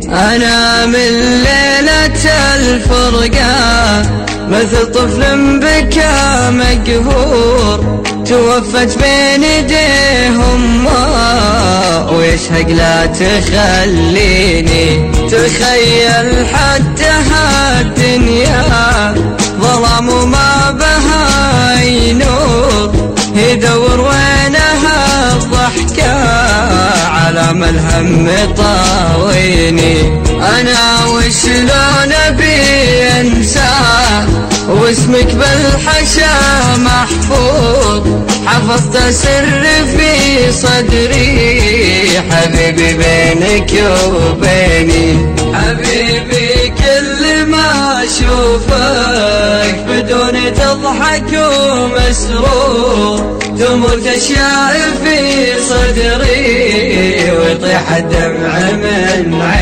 أنا من ليلة الفرقة مثل طفل بكى مقهور، توفت بين يديه أمه ويشهق لا تخليني. تخيل حتى هالدنيا ظلام وما بها أي نور، يدور وينها الضحكة على ما الهم طاويني. أنا وشلون أبي أنساه واسمك بالحشا محفوظ، حفظت سر في صدري حبيبي بينك وبيني. حبيبي كل ما أشوفك بدون تضحك ومسرور، تمر أشياء في صدري ويطيح الدمع من عيني.